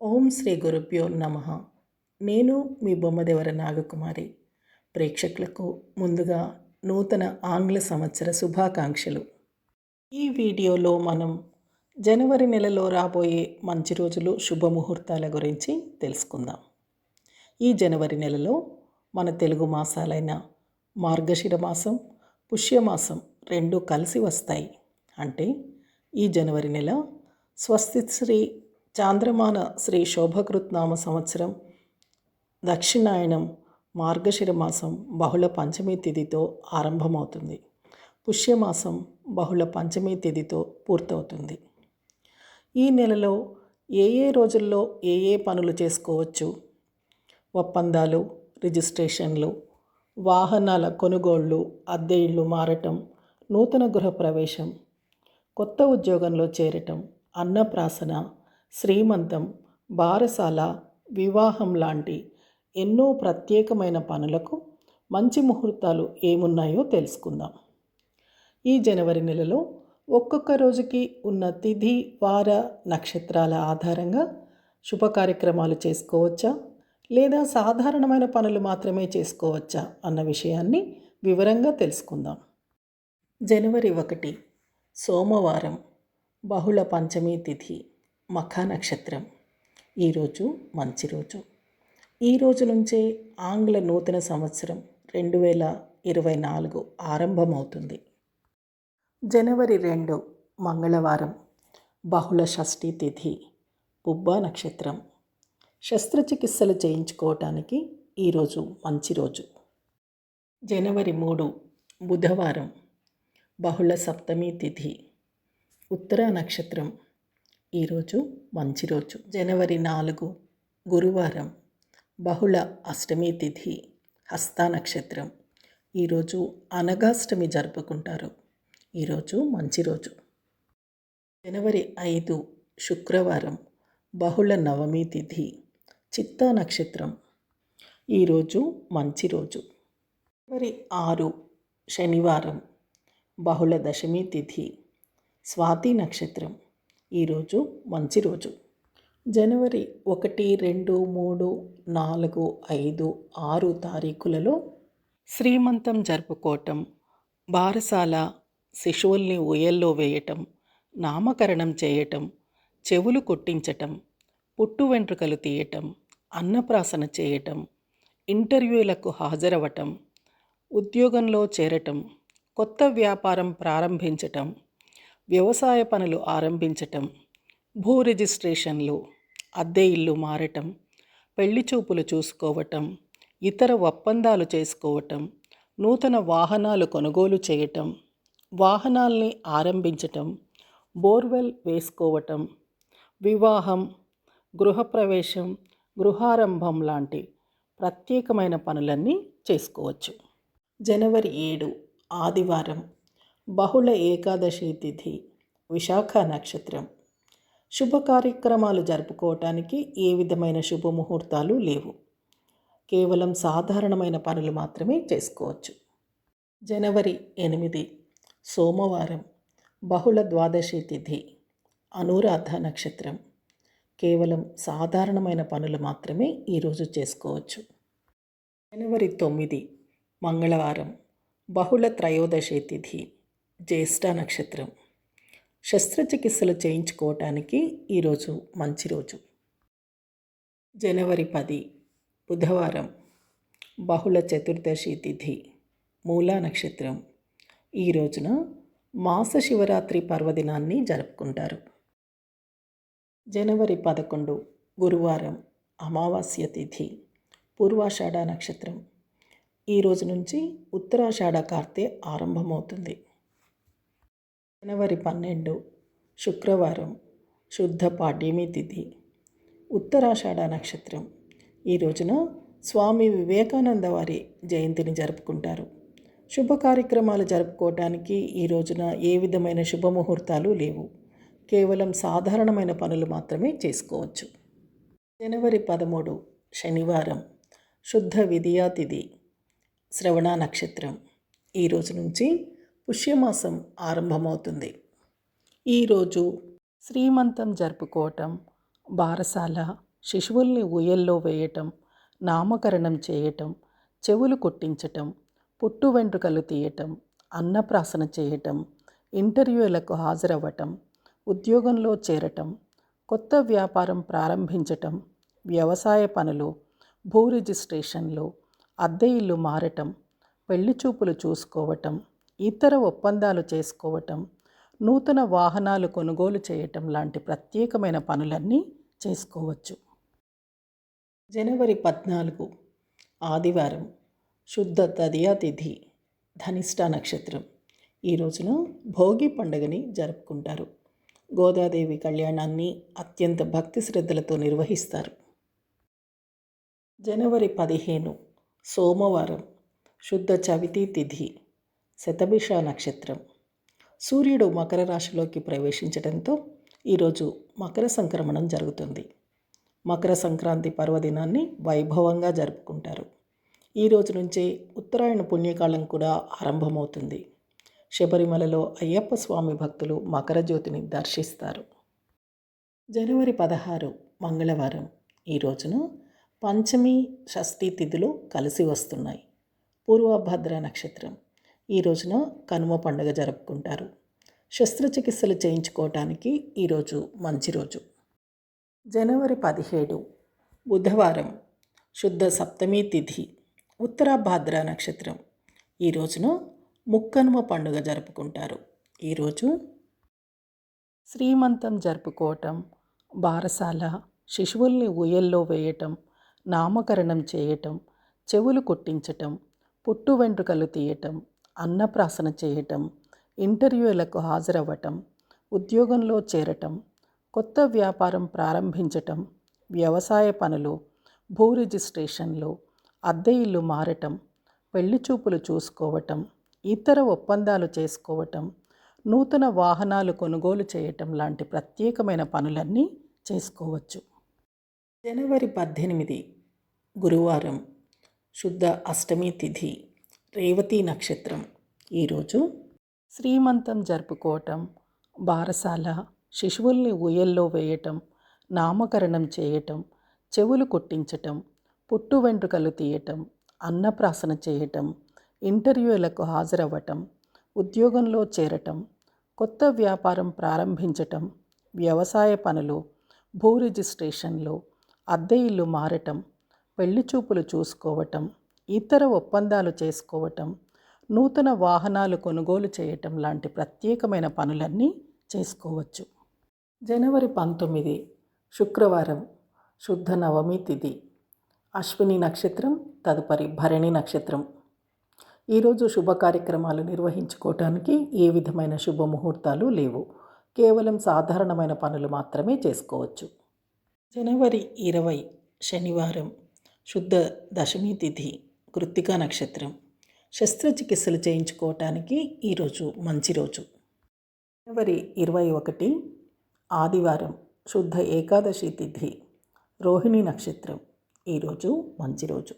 ఓం శ్రీ గురుభ్యో నమః. నేను మీ బొమ్మదేవర నాగకుమారి. ప్రేక్షకులకు ముందుగా నూతన ఆంగ్ల సంవత్సర శుభాకాంక్షలు. ఈ వీడియోలో మనం జనవరి నెలలో రాబోయే మంచి రోజులు, శుభముహూర్తాల గురించి తెలుసుకుందాం. ఈ జనవరి నెలలో మన తెలుగు మాసాలైన మార్గశిర మాసం, పుష్యమాసం రెండు కలిసి వస్తాయి. అంటే ఈ జనవరి నెల స్వస్తి శ్రీ చాంద్రమాన శ్రీ శోభకృత్నామ సంవత్సరం దక్షిణాయనం మార్గశిర మాసం బహుళ పంచమి తిథితో ఆరంభమవుతుంది. పుష్యమాసం బహుళ పంచమి తిథితో పూర్తవుతుంది. ఈ నెలలో ఏ ఏ రోజుల్లో ఏ ఏ పనులు చేసుకోవచ్చు? ఒప్పందాలు, రిజిస్ట్రేషన్లు, వాహనాల కొనుగోళ్లు, అద్దె ఇళ్ళు మారటం, నూతన గృహప్రవేశం, కొత్త ఉద్యోగంలో చేరటం, అన్నప్రాసన, శ్రీమంతం, బారసాల, వివాహం లాంటి ఎన్నో ప్రత్యేకమైన పనులకు మంచి ముహూర్తాలు ఏమున్నాయో తెలుసుకుందాం. ఈ జనవరి నెలలో ఒక్కొక్క రోజుకి ఉన్న తిథి, వార, నక్షత్రాల ఆధారంగా శుభ కార్యక్రమాలు చేసుకోవచ్చా లేదా సాధారణమైన పనులు మాత్రమే చేసుకోవచ్చా అన్న విషయాన్ని వివరంగా తెలుసుకుందాం. జనవరి 1 సోమవారం, బహుళ పంచమి తిథి, మఖ నక్షత్రం. ఈరోజు మంచి రోజు. ఈ రోజు నుంచే ఆంగ్ల నూతన సంవత్సరం 2024 ఆరంభమవుతుంది. జనవరి 2 మంగళవారం, బహుళ షష్ఠి తిథి, పుబ్బ నక్షత్రం. శస్త్రచికిత్సలు చేయించుకోవటానికి ఈరోజు మంచి రోజు. జనవరి 3 బుధవారం, బహుళ సప్తమి తిథి, ఉత్తర నక్షత్రం. ఈరోజు మంచి రోజు. జనవరి 4 గురువారం, బహుళ అష్టమి తిథి, హస్త నక్షత్రం. ఈరోజు అనగాష్టమి జరుపుకుంటారు. ఈరోజు మంచి రోజు. జనవరి 5 శుక్రవారం, బహుళ నవమి తిథి, చిత్తా నక్షత్రం. ఈరోజు మంచి రోజు. జనవరి 6 శనివారం, బహుళ దశమి తిథి, స్వాతి నక్షత్రం. ఈరోజు మంచి రోజు. జనవరి 1, 2, 3, 4, 5, 6 తారీఖులలో శ్రీమంతం జరుపుకోవటం, బారసాల, శిశువుల్ని ఉయ్యల్లో వేయటం, నామకరణం చేయటం, చెవులు కొట్టించటం, పుట్టు వెంట్రుకలు తీయటం, అన్నప్రాసన చేయటం, ఇంటర్వ్యూలకు హాజరవటం, ఉద్యోగంలో చేరటం, కొత్త వ్యాపారం ప్రారంభించటం, వ్యవసాయ పనులు ఆరంభించటం, భూ రిజిస్ట్రేషన్లు, అద్దె ఇల్లు మారటం, పెళ్లి చూపులు చూసుకోవటం, ఇతర ఒప్పందాలు చేసుకోవటం, నూతన వాహనాలు కొనుగోలు చేయటం, వాహనాల్ని ఆరంభించటం, బోర్వెల్ వేసుకోవటం, వివాహం, గృహప్రవేశం, గృహారంభం లాంటి ప్రత్యేకమైన పనులన్నీ చేసుకోవచ్చు. జనవరి 7 ఆదివారం, బహుళ ఏకాదశి తిథి, విశాఖ నక్షత్రం. శుభ కార్యక్రమాలు జరుపుకోవటానికి ఏ విధమైన శుభముహూర్తాలు లేవు. కేవలం సాధారణమైన పనులు మాత్రమే చేసుకోవచ్చు. జనవరి 8 సోమవారం, బహుళ ద్వాదశి తిథి, అనురాధ నక్షత్రం. కేవలం సాధారణమైన పనులు మాత్రమే ఈరోజు చేసుకోవచ్చు. జనవరి 9 మంగళవారం, బహుళ త్రయోదశి తిథి, జ్యేష్ఠ నక్షత్రం. శస్త్రచికిత్సలు చేయించుకోవటానికి ఈరోజు మంచి రోజు. జనవరి 10 బుధవారం, బహుళ చతుర్దశి తిథి, మూలా నక్షత్రం. ఈ రోజున మాస శివరాత్రి పర్వదినాన్ని జరుపుకుంటారు. జనవరి 11 గురువారం, అమావాస్య తిథి, పూర్వాషాఢ నక్షత్రం. ఈ రోజు నుంచి ఉత్తరాషాఢ కార్తె ఆరంభమవుతుంది. జనవరి 12 శుక్రవారం, శుద్ధ పాడ్యమి తిథి, ఉత్తరాషాఢ నక్షత్రం. ఈ రోజున స్వామి వివేకానంద వారి జయంతిని జరుపుకుంటారు. శుభ కార్యక్రమాలు జరుపుకోవటానికి ఈ రోజున ఏ విధమైన శుభముహూర్తాలు లేవు. కేవలం సాధారణమైన పనులు మాత్రమే చేసుకోవచ్చు. జనవరి 13 శనివారం, శుద్ధ విదియా తిథి, శ్రవణ నక్షత్రం. ఈ రోజు నుంచి పుష్యమాసం ఆరంభమవుతుంది. ఈరోజు శ్రీమంతం జరుపుకోవటం, బారసాల, శిశువుల్ని ఊయల్లో వేయటం, నామకరణం చేయటం, చెవులు కుట్టించటం, పుట్టు వెంట్రుకలు తీయటం, అన్నప్రాసన చేయటం, ఇంటర్వ్యూలకు హాజరవ్వటం, ఉద్యోగంలో చేరటం, కొత్త వ్యాపారం ప్రారంభించటం, వ్యవసాయ పనులు, భూ రిజిస్ట్రేషన్లు, అద్దె ఇల్లు మారటం, పెళ్లి చూపులు చూసుకోవటం, ఇతర ఒప్పందాలు చేసుకోవటం, నూతన వాహనాలు కొనుగోలు చేయటం లాంటి ప్రత్యేకమైన పనులన్నీ చేసుకోవచ్చు. జనవరి 14 ఆదివారం, శుద్ధ తదియా తిథి, ధనిష్ట నక్షత్రం. ఈ రోజున భోగి పండుగని జరుపుకుంటారు. గోదాదేవి కళ్యాణాన్ని అత్యంత భక్తి శ్రద్ధలతో నిర్వహిస్తారు. జనవరి 15 సోమవారం, శుద్ధ చవితి తిథి, శతభిష నక్షత్రం. సూర్యుడు మకర రాశిలోకి ప్రవేశించడంతో ఈరోజు మకర సంక్రమణం జరుగుతుంది. మకర సంక్రాంతి పర్వదినాన్ని వైభవంగా జరుపుకుంటారు. ఈ రోజు నుంచే ఉత్తరాయణ పుణ్యకాలం కూడా ఆరంభమవుతుంది. శబరిమలలో అయ్యప్ప స్వామి భక్తులు మకర జ్యోతిని దర్శిస్తారు. జనవరి 16 మంగళవారం. ఈ రోజున పంచమి, షష్ఠి తిథులు కలిసి వస్తున్నాయి. పూర్వభద్ర నక్షత్రం. ఈ రోజున కనుమ పండుగ జరుపుకుంటారు. శస్త్రచికిత్సలు చేయించుకోవటానికి ఈరోజు మంచి రోజు. జనవరి 17 బుధవారం, శుద్ధ సప్తమి తిథి, ఉత్తరాభాద్ర నక్షత్రం. ఈ రోజున ముక్కనుమ పండుగ జరుపుకుంటారు. ఈరోజు శ్రీమంతం జరుపుకోవటం, బారసాల, శిశువుల్ని ఊయల్లో వేయటం, నామకరణం చేయటం, చెవులు కుట్టించటం, పుట్టు వెంట్రుకలు తీయటం, అన్నప్రాసన చేయటం, ఇంటర్వ్యూలకు హాజరవ్వటం, ఉద్యోగంలో చేరటం, కొత్త వ్యాపారం ప్రారంభించటం, వ్యవసాయ పనులు, భూ రిజిస్ట్రేషన్లు, అద్దె ఇల్లు మారటం, పెళ్లి చూపులు చూసుకోవటం, ఇతర ఒప్పందాలు చేసుకోవటం, నూతన వాహనాలు కొనుగోలు చేయటం లాంటి ప్రత్యేకమైన పనులన్నీ చేసుకోవచ్చు. జనవరి 18 గురువారం, శుద్ధ అష్టమి తిథి, రేవతి నక్షత్రం. ఈరోజు శ్రీమంతం జరుపుకోవటం, బారసాల, శిశువుల్ని ఊయల్లో వేయటం, నామకరణం చేయటం, చెవులు కుట్టించటం, పుట్టు వెంట్రుకలు తీయటం, అన్నప్రాసన చేయటం, ఇంటర్వ్యూలకు హాజరవ్వటం, ఉద్యోగంలో చేరటం, కొత్త వ్యాపారం ప్రారంభించటం, వ్యవసాయ పనులు, భూ రిజిస్ట్రేషన్లు, అద్దె ఇల్లు మారటం, పెళ్లి చూపులు చూసుకోవటం, ఇతర ఒప్పందాలు చేసుకోవటం, నూతన వాహనాలు కొనుగోలు చేయటం లాంటి ప్రత్యేకమైన పనులన్నీ చేసుకోవచ్చు. జనవరి 19 శుక్రవారం, శుద్ధ నవమి తిథి, అశ్విని నక్షత్రం, తదుపరి భరణి నక్షత్రం. ఈరోజు శుభ కార్యక్రమాలు నిర్వహించుకోవటానికి ఏ విధమైన శుభముహూర్తాలు లేవు. కేవలం సాధారణమైన పనులు మాత్రమే చేసుకోవచ్చు. జనవరి 20 శనివారం, శుద్ధ దశమి తిథి, కృత్తికా నక్షత్రం. శస్త్రచికిత్సలు చేయించుకోవటానికి ఈరోజు మంచి రోజు. జనవరి 21 ఆదివారం, శుద్ధ ఏకాదశి తిథి, రోహిణి నక్షత్రం. ఈరోజు మంచి రోజు.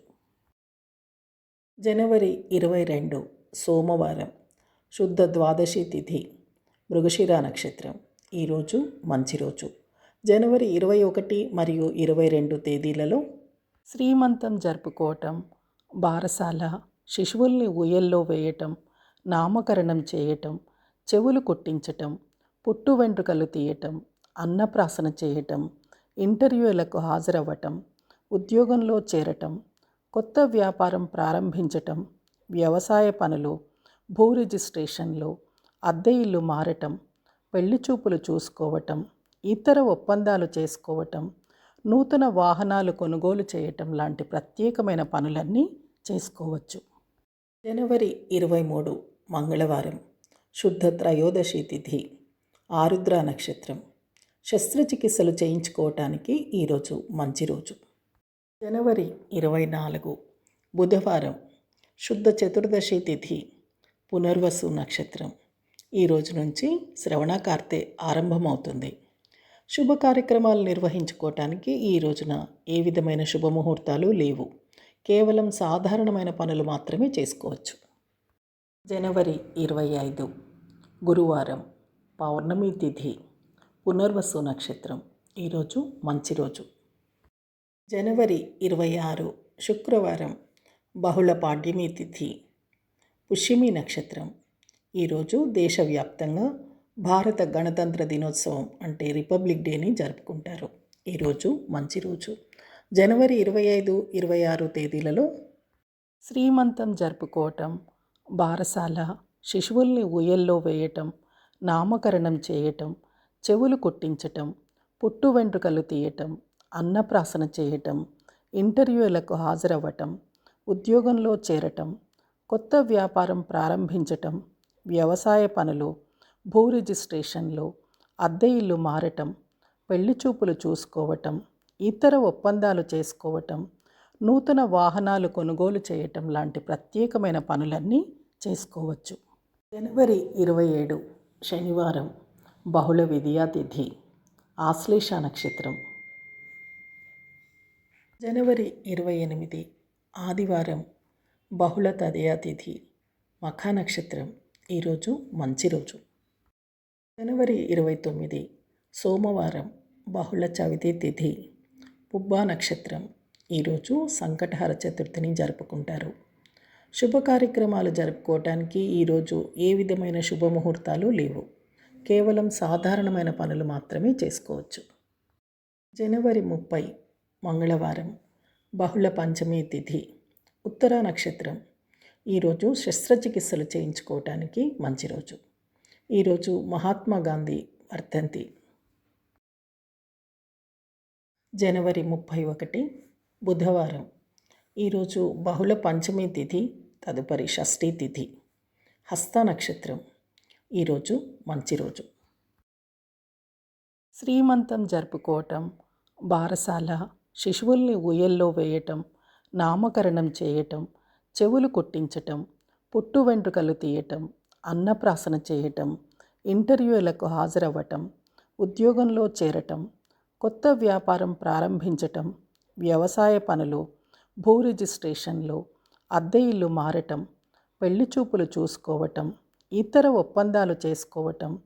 జనవరి 22 సోమవారం, శుద్ధ ద్వాదశి తిథి, మృగశిర నక్షత్రం. ఈరోజు మంచి రోజు. జనవరి 21 మరియు 22 తేదీలలో శ్రీమంతం జరుపుకోవటం, బారసాల, శిశువుల్ని ఊయల్లో వేయటం, నామకరణం చేయటం, చెవులు కుట్టించటం, పుట్టు వెంట్రుకలు తీయటం, అన్నప్రాసన చేయటం, ఇంటర్వ్యూలకు హాజరవ్వటం, ఉద్యోగంలో చేరటం, కొత్త వ్యాపారం ప్రారంభించటం, వ్యవసాయ పనులు, భూ రిజిస్ట్రేషన్లు, అద్దె ఇల్లు మారటం, పెళ్లి చూపులు చూసుకోవటం, ఇతర ఒప్పందాలు చేసుకోవటం, నూతన వాహనాలు కొనుగోలు చేయటం లాంటి ప్రత్యేకమైన పనులన్నీ చేసుకోవచ్చు. జనవరి 23 మంగళవారం, శుద్ధ త్రయోదశి తిథి, ఆరుద్ర నక్షత్రం. శస్త్రచికిత్సలు చేయించుకోవటానికి ఈరోజు మంచి రోజు. జనవరి 24 బుధవారం, శుద్ధ చతుర్దశి తిథి, పునర్వసు నక్షత్రం. ఈ రోజు నుంచి శ్రవణ కార్తె ఆరంభమవుతుంది. శుభ కార్యక్రమాలు నిర్వహించుకోవటానికి ఈ రోజున ఏ విధమైన శుభముహూర్తాలు లేవు. కేవలం సాధారణమైన పనులు మాత్రమే చేసుకోవచ్చు. జనవరి 25 గురువారం, పౌర్ణమి తిథి, పునర్వసు నక్షత్రం. ఈరోజు మంచి రోజు. జనవరి 26 శుక్రవారం, బహుళ పాడ్యమి తిథి, పుష్యమి నక్షత్రం. ఈరోజు దేశవ్యాప్తంగా భారత గణతంత్ర దినోత్సవం అంటే రిపబ్లిక్ డేని జరుపుకుంటారు. ఈరోజు మంచి రోజు. జనవరి 25, 26 తేదీలలో శ్రీమంతం జరుపుకోవటం, బారసాల, శిశువుల్ని ఊయల్లో వేయటం, నామకరణం చేయటం, చెవులు కుట్టించటం, పుట్టు వెంట్రుకలు తీయటం, అన్నప్రాసన చేయటం, ఇంటర్వ్యూలకు హాజరవ్వటం, ఉద్యోగంలో చేరటం, కొత్త వ్యాపారం ప్రారంభించటం, వ్యవసాయ పనులు, భూ రిజిస్ట్రేషన్లు, అద్దె ఇల్లు మారటం, పెళ్లి చూపులు చూసుకోవటం, ఇతర ఒప్పందాలు చేసుకోవటం, నూతన వాహనాలు కొనుగోలు చేయటం లాంటి ప్రత్యేకమైన పనులన్నీ చేసుకోవచ్చు. జనవరి 27 శనివారం, బహుళ విదియా తిథి, ఆశ్లేష నక్షత్రం. జనవరి 28 ఆదివారం, బహుళ తదియా తిథి, మఖ నక్షత్రం. ఈరోజు మంచి రోజు. జనవరి 29 సోమవారం, బహుళ చవితి తిథి, పుబ్బా నక్షత్రం. ఈరోజు సంకటహర చతుర్థిని జరుపుకుంటారు. శుభ కార్యక్రమాలు జరుపుకోవటానికి ఈరోజు ఏ విధమైన శుభముహూర్తాలు లేవు. కేవలం సాధారణమైన పనులు మాత్రమే చేసుకోవచ్చు. జనవరి 30 మంగళవారం, బహుళ పంచమి తిథి, ఉత్తర నక్షత్రం. ఈరోజు శస్త్రచికిత్సలు చేయించుకోవటానికి మంచి రోజు. ఈరోజు మహాత్మా గాంధీ వర్ధంతి. జనవరి 31 బుధవారం. ఈరోజు బహుళ పంచమి తిథి, తదుపరి షష్ఠీ తిథి, హస్త నక్షత్రం. ఈరోజు మంచి రోజు. శ్రీమంతం జరుపుకోవటం, బారసాల, శిశువుల్ని ఊయల్లో వేయటం, నామకరణం చేయటం, చెవులు కుట్టించటం, పుట్టు వెంట్రుకలు తీయటం, అన్నప్రాసన చేయటం, ఇంటర్వ్యూలకు హాజరవ్వటం, ఉద్యోగంలో చేరటం, కొత్త వ్యాపారం ప్రారంభించటం, వ్యవసాయ పనులు, భూ రిజిస్ట్రేషన్లు, అద్దె ఇల్లు మారటం, పెళ్లి చూపులు చూసుకోవటం, ఇతర ఒప్పందాలు చేసుకోవటం,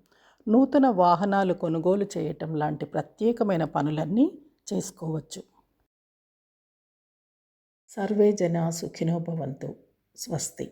నూతన వాహనాలు కొనుగోలు చేయటం లాంటి ప్రత్యేకమైన పనులన్నీ చేసుకోవచ్చు. సర్వే జనా సుఖినో భవంతు. స్వస్తి.